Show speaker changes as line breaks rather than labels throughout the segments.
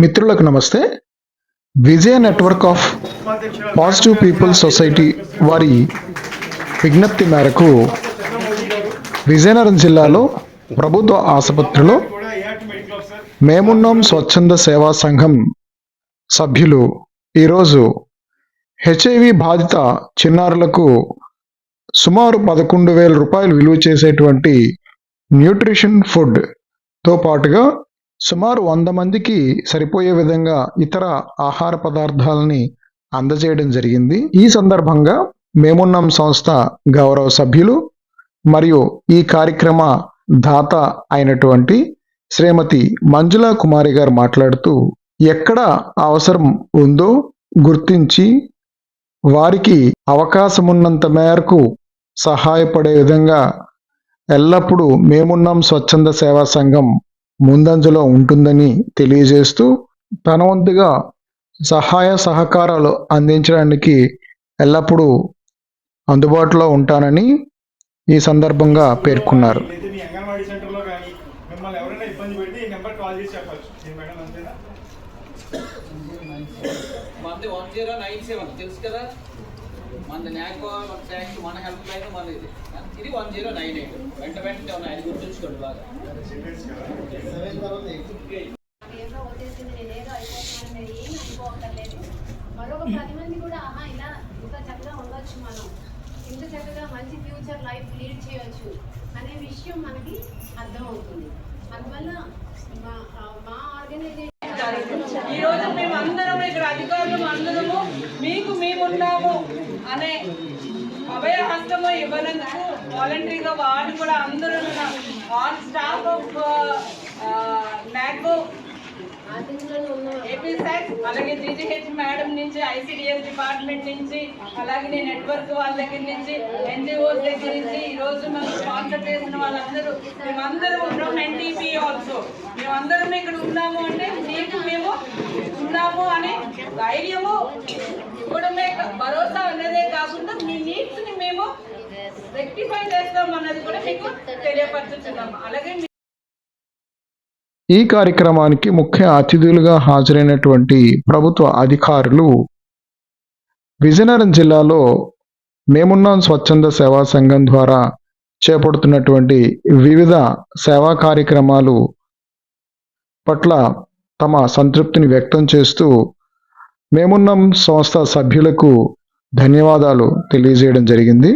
మిత్రులకు నమస్తే. Vijaya network of positive people society వారి విజ్ఞప్తి మేరకు విజయనగరం జిల్లాలో ప్రభుత్వ ఆసుపత్రిలో మేమున్నాం స్వచ్ఛంద సేవా సంఘం సభ్యులు ఈరోజు హెచ్ఐవి బాధిత చిన్నారులకు సుమారు 11,000 రూపాయలు విలువ చేసేటువంటి న్యూట్రిషన్ ఫుడ్తో పాటుగా సుమారు 100 మందికి సరిపోయే విధంగా ఇతర ఆహార పదార్థాలని అందజేయడం జరిగింది. ఈ సందర్భంగా మేమున్నాం సంస్థ గౌరవ సభ్యులు మరియు ఈ కార్యక్రమ దాత అయినటువంటి శ్రీమతి మంజులా కుమారి గారు మాట్లాడుతూ, ఎక్కడ అవసరం ఉందో గుర్తించి వారికి అవకాశం ఉన్నంత మేరకు సహాయపడే విధంగా ఎల్లప్పుడూ మేమున్నాం స్వచ్ఛంద సేవా సంఘం ముందంజలో ఉంటుందని తెలియజేస్తూ, తన వంతుగా సహాయ సహకారాలు అందించడానికి ఎల్లప్పుడూ అందుబాటులో ఉంటానని ఈ సందర్భంగా పేర్కొన్నారు.
మన న్యాకో ట్యాక్స్ మన హెల్ప్ లైన్ మన ఇది 1098 వెంట వెంటనే ఉన్నాయి, అది గుర్తుంచుకోండి బాగా.
మరొక 10 మంది కూడా ఇలా ఇంత చక్కగా ఉండొచ్చు, మనం ఇంత చక్కగా మంచి ఫ్యూచర్ లైఫ్ లీడ్ చేయొచ్చు అనే విషయం మనకి అర్థమవుతుంది. అందువల్ల మా ఆర్గనైజేషన్
ఈరోజు మేము అందరం ఇక్కడ అధికారులు అందరము మీకు మేమున్నాము అనే అభయ హస్తము ఇవ్వనందుకు వాలంటరీగా వారు కూడా అందరూ ఆల్ స్టాఫ్ ఆఫ్ నాకో ఏపీ సాక్, అలాగే జీజీహెచ్ మేడం నుంచి, ఐసిడిఎస్ డిపార్ట్మెంట్ నుంచి, అలాగే నెట్వర్క్ వాళ్ళ దగ్గర నుంచి, ఎన్జిఓస్ దగ్గర నుంచి ఈరోజు మనం స్పాన్సర్ చేసిన వాళ్ళందరూ మేమందరూ ఉన్నాం. ఎన్టీపీ ఆల్సో మేమందరం ఇక్కడ ఉన్నాము అంటే మీకు మేము ఉన్నాము అనే ధైర్యము ఇవ్వడమే, భరోసా అనేదే కాకుండా మీ నీడ్స్ని మేము రెక్టిఫై చేస్తాం అన్నది కూడా మీకు తెలియపరుచుతున్నాము. అలాగే
ఈ కార్యక్రమానికి ముఖ్య అతిథులుగా హాజరైనటువంటి ప్రభుత్వ అధికారులు విజయనగరం జిల్లాలో మేమున్నాం స్వచ్ఛంద సేవా సంఘం ద్వారా చేపడుతున్నటువంటి వివిధ సేవా కార్యక్రమాలు పట్ల తమ సంతృప్తిని వ్యక్తం చేస్తూ మేమున్నాం సంస్థ సభ్యులకు ధన్యవాదాలు తెలియజేయడం జరిగింది.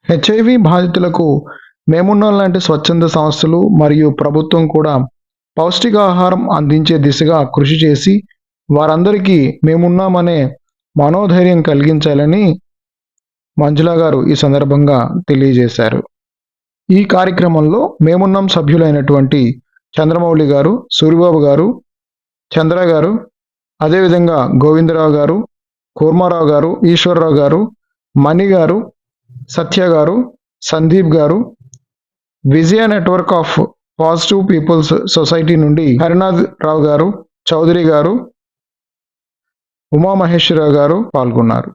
హెచ్ఐవి బాధితులకు మేమున్నాం లాంటి స్వచ్ఛంద సంస్థలు మరియు ప్రభుత్వం కూడా పౌష్టికాహారం అందించే దిశగా కృషి చేసి వారందరికీ మేమున్నామనే మనోధైర్యం కలిగించాలని మంజులా గారు ఈ సందర్భంగా తెలియజేశారు. ఈ కార్యక్రమంలో మేమున్నాం సభ్యులైనటువంటి చంద్రమౌళి గారు, సూరిబాబు గారు, చంద్ర గారు, అదేవిధంగా గోవిందరావు గారు, కూర్మారావు గారు, ఈశ్వరరావు గారు, మణి గారు, సత్య గారు, సందీప్ గారు, Vijaya network of positive peoples society నుండి హరినాథ్ రావు గారు, చౌదరి గారు, ఉమామహేశ్వరరావు గారు పాల్గొన్నారు.